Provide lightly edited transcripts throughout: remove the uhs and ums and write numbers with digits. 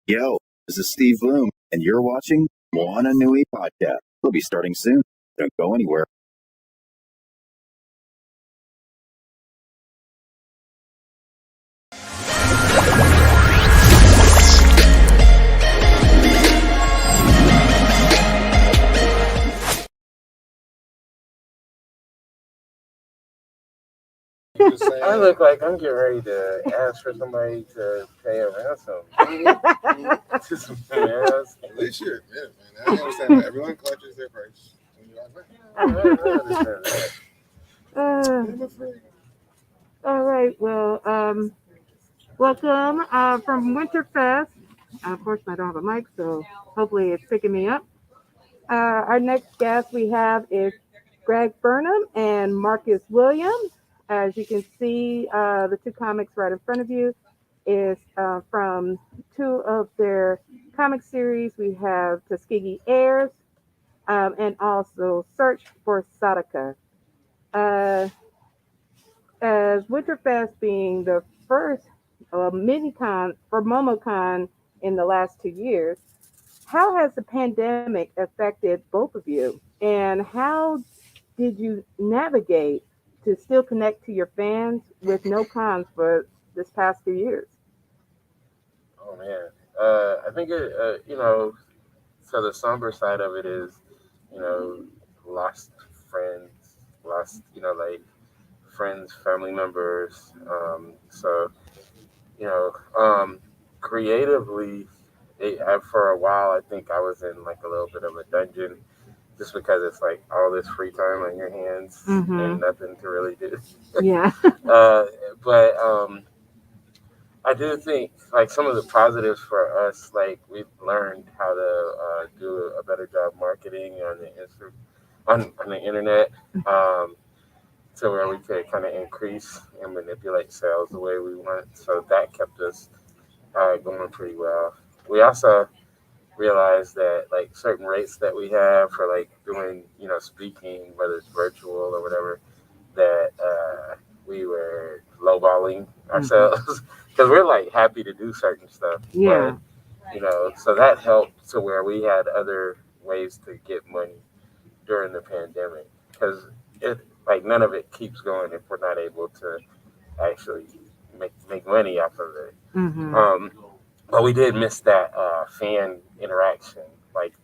Yo, this is Steve Bloom, and you're watching Moana Nui podcast. We'll be starting soon. Don't go anywhere. I look like I'm getting ready to ask for somebody to pay a ransom. To some ass. They should, man. I understand that everyone clutches their purse. I understand that. I'm afraid. All right. Well, welcome from Winterfest. Unfortunately, I don't have a mic, so hopefully it's picking me up. Our next guest we have is Greg Burnham and Marcus Williams. As you can see, the two comics right in front of you is from two of their comic series. We have Tuskegee Heirs and also Search for Sadiqah. As Winterfest being the first mini-con for MomoCon in the last 2 years, how has the pandemic affected both of you? And how did you navigate to still connect to your fans with no cons for this past 2 years? Oh man, I think it. So the somber side of it is, lost friends, lost, like friends, family members. Creatively, for a while, I think I was in like a little bit of a dungeon. Just because it's like all this free time on your hands and nothing to really do. Yeah. But I do think like some of the positives for us, like we've learned how to do a better job marketing on the internet, to where we could kind of increase and manipulate sales the way we want. So that kept us going pretty well. We also realize that like certain rates that we have for like doing speaking, whether it's virtual or whatever, that we were lowballing ourselves because we're like happy to do certain stuff. Yeah. But, so that helped to where we had other ways to get money during the pandemic because it like none of it keeps going if we're not able to actually make money off of it. But we did miss that fan interaction, like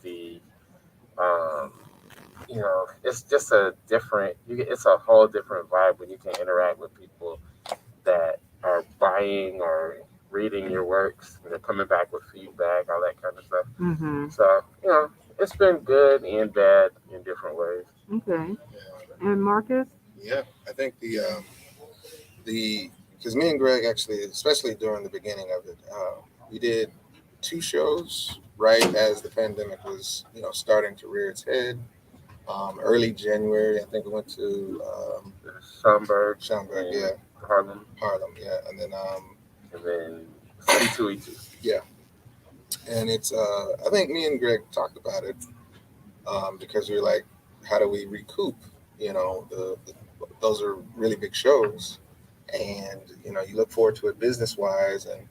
it's just a different. It's a whole different vibe when you can interact with people that are buying or reading your works, coming back with feedback, all that kind of stuff. So it's been good and bad in different ways. Okay. And Marcus? Yeah, I think because me and Greg actually, especially during the beginning of it, we did 2 shows right as the pandemic was, starting to rear its head. Early January, I think we went to Schaumburg, yeah, Harlem, yeah, and then C2E2. Yeah, and it's I think me and Greg talked about it because we were like, how do we recoup? Those are really big shows, and you look forward to it business wise and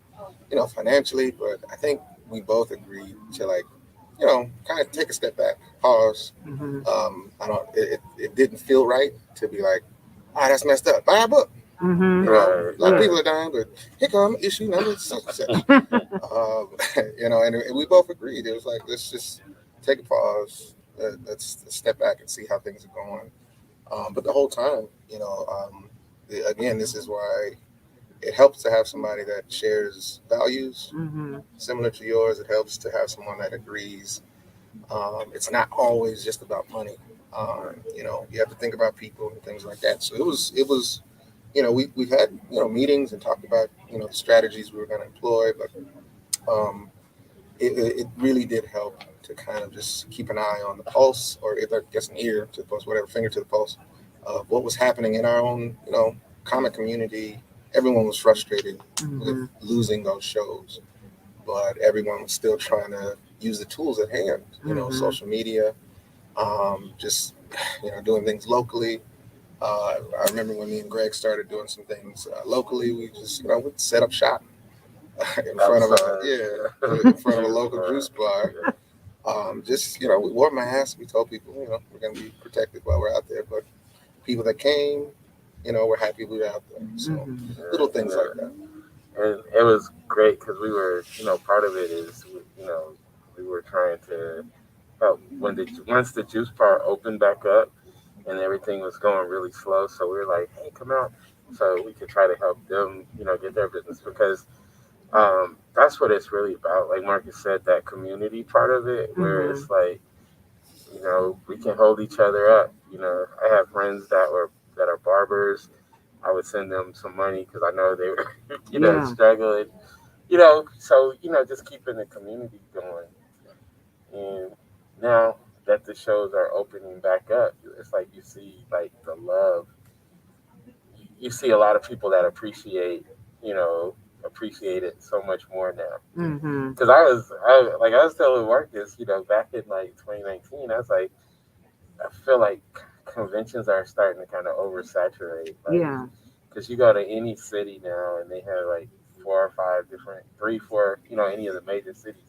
financially, but I think we both agreed to like kind of take a step back, pause. It didn't feel right to be like, that's messed up, buy a book. A lot of people are dying, but here come issue number 6. And we both agreed. It was like, let's just take a pause. Let's step back and see how things are going. But the whole time, again, this is why it helps to have somebody that shares values similar to yours. It helps to have someone that agrees. It's not always just about money. You have to think about people and things like that. So it was. We've had meetings and talked about the strategies we were going to employ, but it really did help to kind of just keep an eye on the pulse, or I guess an ear to the pulse, whatever, finger to the pulse of what was happening in our own comic community. Everyone was frustrated with losing those shows, but everyone was still trying to use the tools at hand. Social media, just doing things locally. I remember when me and Greg started doing some things locally. We just, we'd set up shop in front of in front of a Juice local bar. juice bar. Yeah. Just we wore masks. We told people we're gonna be protected while we're out there. But people that came, we're happy we were out there. So little things like that. And it was great because we were, part of it is, we were trying to help once the juice bar opened back up and everything was going really slow. So we were like, hey, come out. So we could try to help them, get their business because that's what it's really about. Like Marcus said, that community part of it, where it's like, we can hold each other up. I have friends that are barbers. I would send them some money because I know they were, struggling. So just keeping the community going. And now that the shows are opening back up, it's like you see like the love. You see a lot of people that appreciate it so much more now. Because I was telling Marcus, back in like 2019, I was like, I feel like conventions are starting to kind of oversaturate. Like, because you go to any city now and they have like 4 or 5 different, 3, 4, any of the major cities.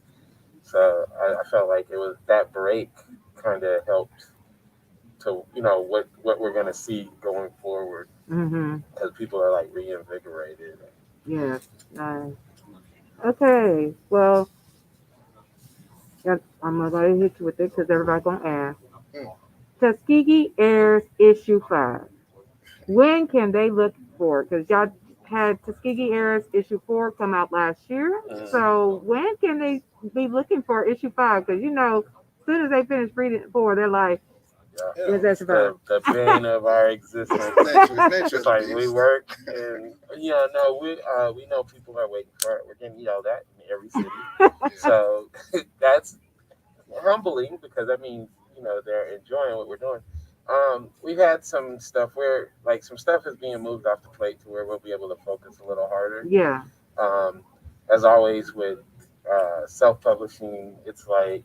So I felt like it was that break kind of helped to, what we're going to see going forward. Because people are like reinvigorated. Yes. Nice. Okay. Well, I'm going to go ahead and hit you with it because everybody's going to ask. Tuskegee Heirs Issue 5. When can they look for it? Because y'all had Tuskegee Heirs Issue 4 come out last year. So when can they be looking for Issue 5? Because, as soon as they finish reading 4, they're like, it's the bane of our existence. It's like we work and we know people are waiting for it. We're getting yelled at in every city. So that's humbling because that means they're enjoying what we're doing. We've had some stuff where some stuff is being moved off the plate to where we'll be able to focus a little harder. Yeah. As always with self-publishing, it's like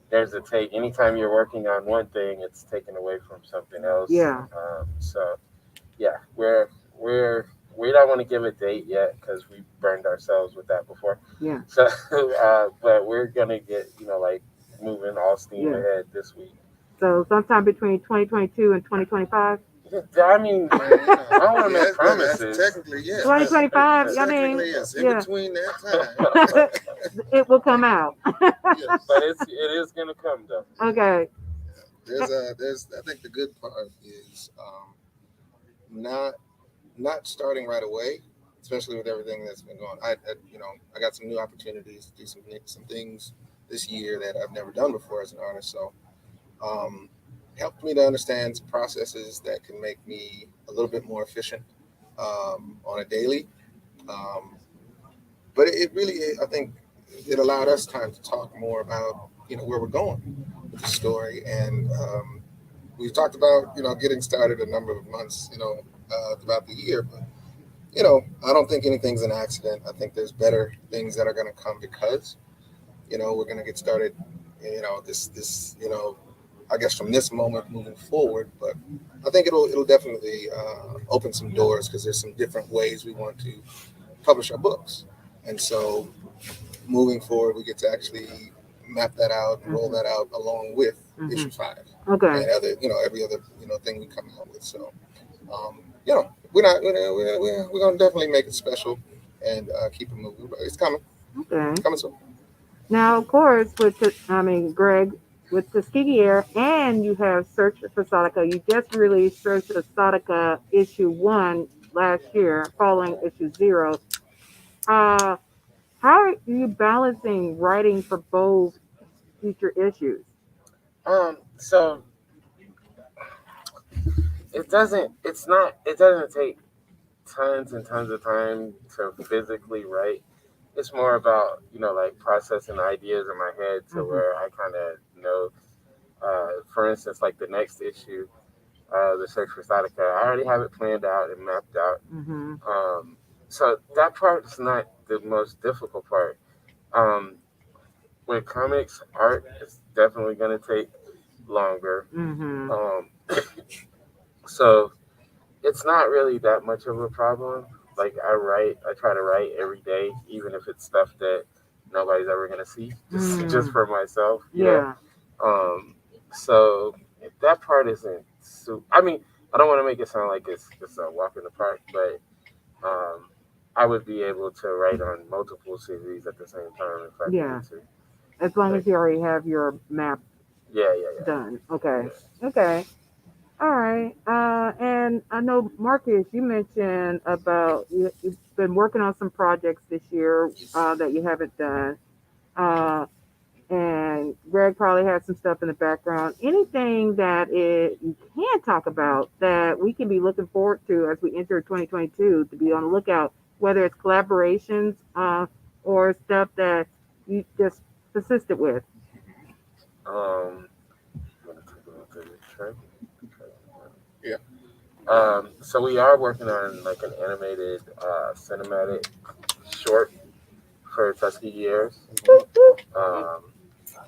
there's a take. Anytime you're working on one thing, it's taken away from something else. Yeah. We don't want to give a date yet because we burned ourselves with that before. Yeah. So, but we're gonna get moving all steam ahead this week. So sometime between 2022 and 2025. I mean, I don't want to make promises. Technically, yes. 2025. Technically, yes. In between that time, it will come out. Yes. But it is gonna come though. Okay. There's I think the good part is not starting right away, especially with everything that's been going. I got some new opportunities to do some things this year that I've never done before as an artist. So helped me to understand some processes that can make me a little bit more efficient on a daily. But it really, I think it allowed us time to talk more about, where we're going with the story. And we talked about, getting started a number of months, throughout the year. But, I don't think anything's an accident. I think there's better things that are going to come because, we're going to get started, this I guess from this moment moving forward. But I think it'll definitely open some doors because there's some different ways we want to publish our books. And so moving forward, we get to actually map that out and roll that out along with issue 5. Okay. And every other, thing we come out with. So, we're going to definitely make it special and keep it moving. But it's coming. Okay. Coming soon. Now, of course, Greg, with Tuskegee Heirs, and you have Search for Sadiqah. You just released Search for Sadiqah issue 1 last year, following issue 0. How are you balancing writing for both future issues? So it doesn't take tons and tons of time to physically write. It's more about, processing ideas in my head to where I kind of know, for instance, like the next issue, the Search for Sadiqah, I already have it planned out and mapped out. So that part is not the most difficult part. With comics, art is definitely going to take longer. So it's not really that much of a problem. like I try to write every day, even if it's stuff that nobody's ever gonna see, just for myself. Yeah. So that part isn't. I mean, I don't want to make it sound like it's just a walk in the park, but I would be able to write on multiple series at the same time if I Yeah. needed to. As long as you already have your map Yeah. done. Okay. Okay. All right. And I know, Marcus, you mentioned about you've been working on some projects this year that you haven't done. Uh, and Greg probably has some stuff in the background. Anything that you can talk about that we can be looking forward to as we enter 2022 to be on the lookout, whether it's collaborations or stuff that you just persisted with. I'm gonna take a look at this track. Yeah. So we are working on like an animated cinematic short for Tuskegee Heirs.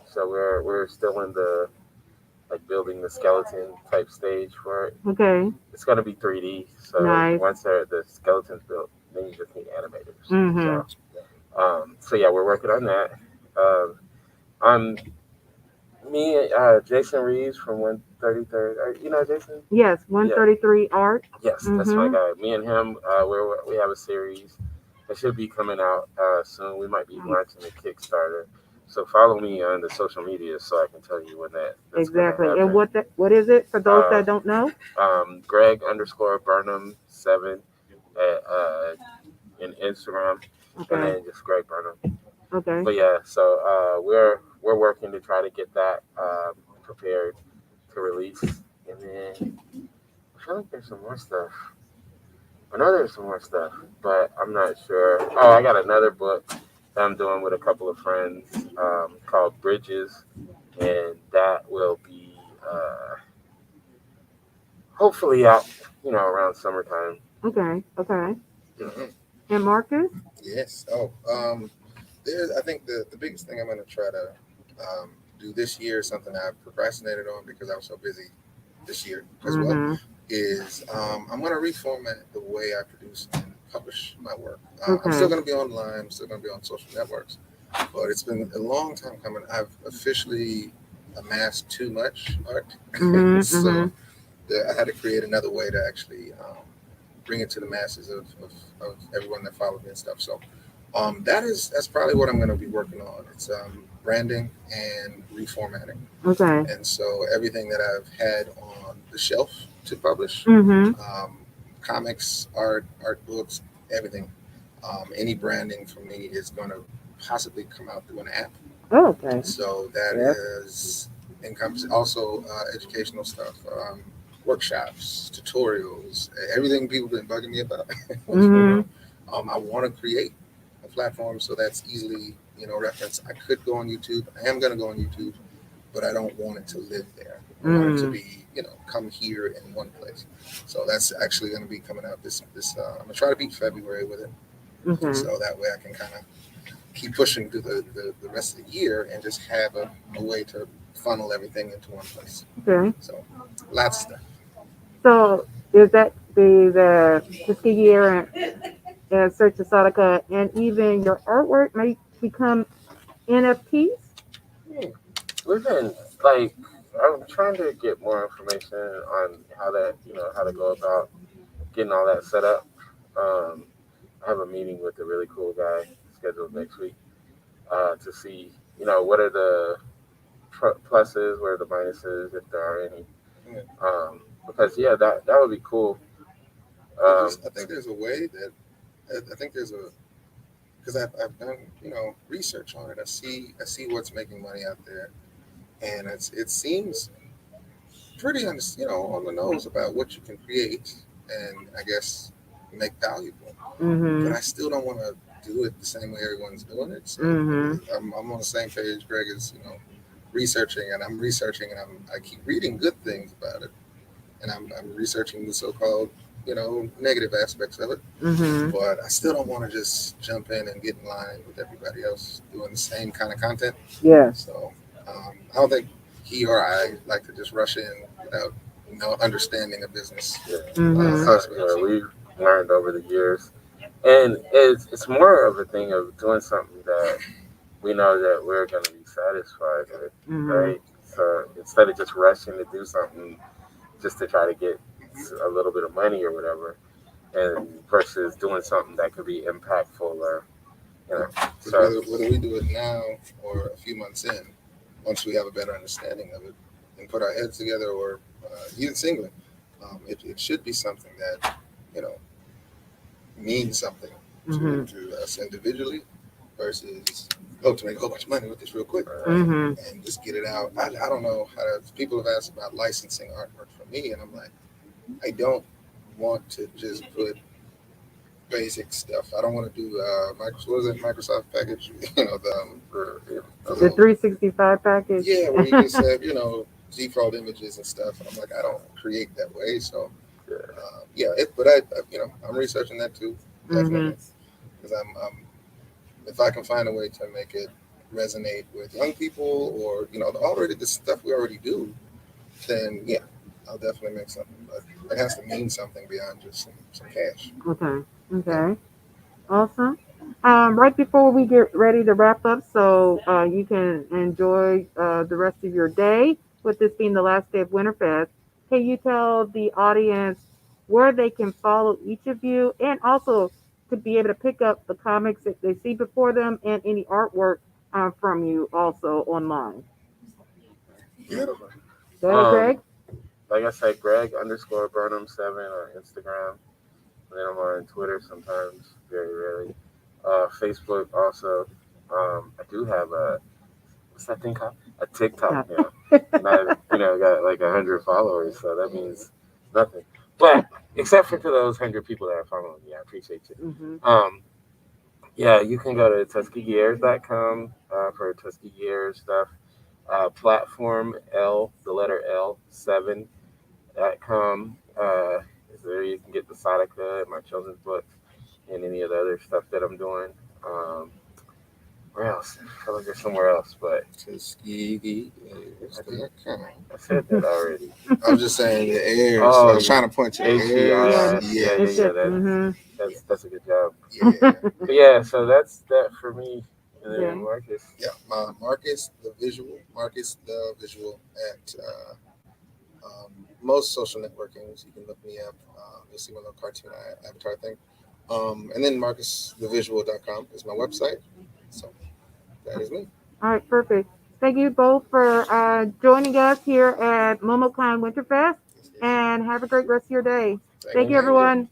So we're still in the like building the skeleton type stage for it. Okay. It's gonna be 3D. So Nice. once the skeleton's built, then you just need animators. Mm-hmm. So yeah, we're working on that. I'm me, Jason Reeves from 133rd. You know Jason? Yes, 133 art. Yes, that's my guy. Me and him, we have a series that should be coming out soon. We might be launching a Kickstarter. So follow me on the social media so I can tell you when that's Exactly. gonna And happen. what is it for those that don't know? Greg _ Burnham 7 at in Instagram, and Okay. then just Greg Burnham. Okay. But yeah, so we're working to try to get that prepared to release, and then I feel like there's some more stuff. I know there's some more stuff, but I'm not sure. Oh, I got another book that I'm doing with a couple of friends called Bridges, and that will be hopefully out, around summertime. Okay. Okay. Mm-hmm. And Marcus? Yes. I think the biggest thing I'm going to try to do this year, something I've procrastinated on because I was so busy this year as well, is I'm going to reformat the way I produce and publish my work. I'm still going to be online, I'm still going to be on social networks, but it's been a long time coming. I've officially amassed too much art, so I had to create another way to actually bring it to the masses of everyone that follows me and stuff. So that's probably what I'm going to be working on. It's branding and reformatting. Okay. And so everything that I've had on the shelf to publish, comics, art books, everything, any branding for me is going to possibly come out through an app. Okay. So that is encompassing also educational stuff, workshops, tutorials, everything people have been bugging me about. I want to create a platform so that's easily, referenced. I could go on YouTube. I am going to go on YouTube, but I don't want it to live there. I want it to be, come here in one place. So that's actually going to be coming out this I'm going to try to beat February with it. Okay. So that way I can kind of keep pushing through the rest of the year and just have a way to funnel everything into one place. Okay. So lots of stuff. So is that the Tuskegee Heirs and Search of Sadiqah, and even your artwork might become NFTs? We've been I'm trying to get more information on how to go about getting all that set up. I have a meeting with a really cool guy scheduled next week to see, what are the pluses, what are the minuses, if there are any. Because that would be cool. I think there's a way that because I've done research on it. I see what's making money out there, and it seems pretty on the nose about what you can create and I guess make valuable. But I still don't want to do it the same way everyone's doing it. So I'm on the same page. Greg is researching, and I'm researching, and I keep reading good things about it, and I'm researching the so-called negative aspects of it. But I still don't want to just jump in and get in line with everybody else doing the same kind of content. Yeah. So I don't think he or I like to just rush in without understanding a business. We've learned over the years And it's more of a thing of doing something that we know that we're going to be satisfied with, right? So instead of just rushing to do something just to try to get a little bit of money or whatever, and versus doing something that could be impactful or, you know. So whether we do it now or a few months in, once we have a better understanding of it and put our heads together, or even singly, it should be something that, you know, means something to us individually versus to make a whole bunch of money with this real quick and just get it out. I don't know how to, people have asked about licensing artwork from me, and I'm like, I don't want to just put basic stuff. I don't want to do Microsoft package, you know, the 365 package. Yeah, where you just have, you know, default images and stuff. And I'm like, I don't create that way. So but I you know, I'm researching that too, definitely, because I'm if I can find a way to make it resonate with young people, or, you know, the stuff we already do, then yeah, I'll definitely make something. But it has to mean something beyond just some cash. Okay. Awesome. Right before we get ready to wrap up, so you can enjoy the rest of your day, with this being the last day of Winterfest, can you tell the audience where they can follow each of you, and also to be able to pick up the comics that they see before them and any artwork from you also online? Go ahead, Greg. Like I said, Greg_Burnham7 on Instagram. And then I'm on Twitter sometimes, very rarely. Facebook also. I do have what's that thing called? A TikTok now. And I, got like 100 followers, so that means nothing. But except for to those 100 people that are following me, I appreciate you. You can go to TuskegeeHeirs.com for Tuskegee Heirs stuff. Platform L, the letter L, 7.com. Is there you can get the Sadiqah and my children's books and any of the other stuff that I'm doing. Where else? I feel like there's somewhere else, but Tuskegee. I said that already. I was just saying the Heirs. I was trying to point to the Heirs. That's a good job. Yeah. So that's that for me. And then Marcus. Yeah, Marcus the Visual at most social networkings. You can look me up. You'll see my little cartoon avatar thing. And then MarcusTheVisual.com is my website. So that is me. All right, perfect. Thank you both for joining us here at MomoCon Winterfest, and have a great rest of your day. Thank you, everyone.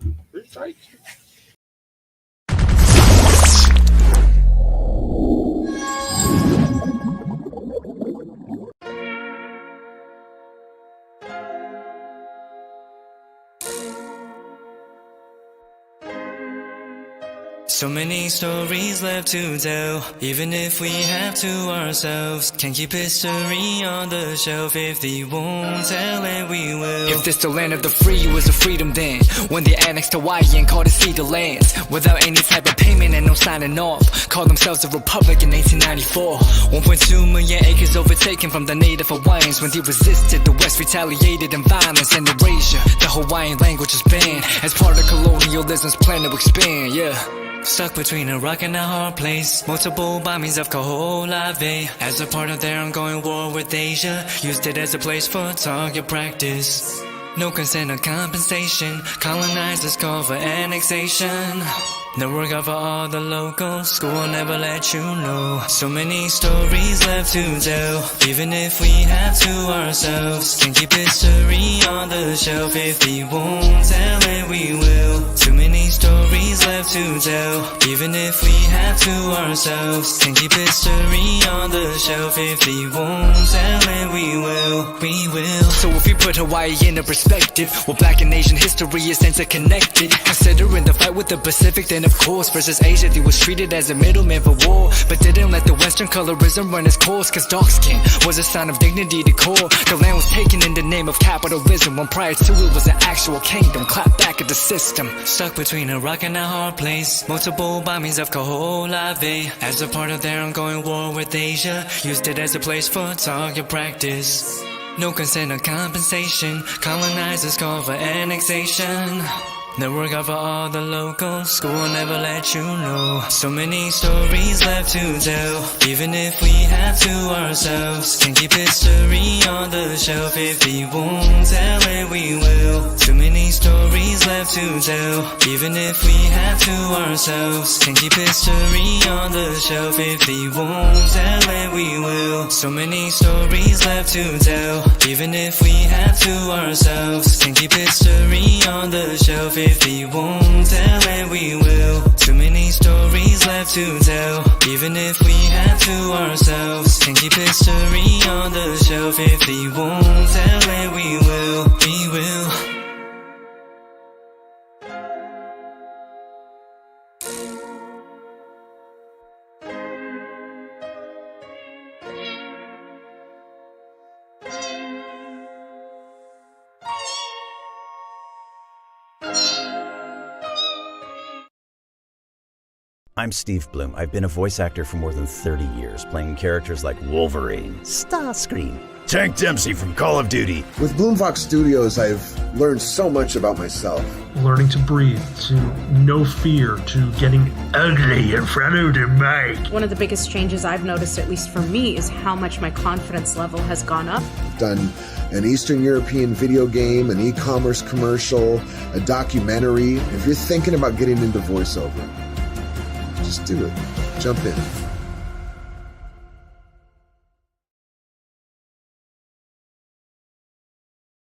So many stories left to tell, even if we have to ourselves. Can't keep history on the shelf. If they won't tell it, we will. If this the land of the free, it was a freedom then, when they annexed Hawaii and called it Cedar Lands, without any type of payment and no signing off. Called themselves a republic in 1894. 1.2 million acres overtaken from the native Hawaiians. When they resisted, the West retaliated in violence and erasure. The Hawaiian language is banned as part of colonialism's plan to expand, Stuck between a rock and a hard place. Multiple bombings of Kaho'olawe as a part of their ongoing war with Asia. Used it as a place for target practice. No consent or compensation. Colonizers call for annexation. No work out for all the locals. School will never let you know. So many stories left to tell, even if we have to ourselves. Can't keep history on the shelf. If they won't tell it, we will. Too many stories left to tell, even if we have to ourselves. Can't keep history on the shelf. If they won't tell it, we will. We will. So if we put Hawaii into perspective, well, Black and Asian history is interconnected. Considering the fight with the Pacific, then of course, versus Asia, they was treated as a middleman for war, but didn't let the Western colorism run its course, cause dark skin was a sign of dignity to core. The land was taken in the name of capitalism, when prior to it was an actual kingdom. Clap back at the system. Stuck between a rock and a hard place. Multiple bombings of Kaho'olawe as a part of their ongoing war with Asia. Used it as a place for target practice. No consent or compensation. Colonizers call for annexation. Network out for all the locals, school will never let you know. So many stories left to tell, even if we have to ourselves. Can't keep history on the shelf, if we won't tell it we will. Too many stories left to tell, even if we have to ourselves. Can't keep history on the shelf, if we won't tell it we will. So many stories left to tell, even if we have to ourselves. Can't keep history on the shelf, if we won't tell it we will. Too many stories left to tell, even if we have to ourselves. Can't keep history on the shelf, if we won't tell it we will. We will. I'm Steve Bloom. I've been a voice actor for more than 30 years, playing characters like Wolverine, Starscream, Tank Dempsey from Call of Duty. With Bloomfox Studios, I've learned so much about myself. Learning to breathe, to no fear, to getting ugly in front of the mic. One of the biggest changes I've noticed, at least for me, is how much my confidence level has gone up. I've done an Eastern European video game, an e-commerce commercial, a documentary. If you're thinking about getting into voiceover, just do it. Jump in.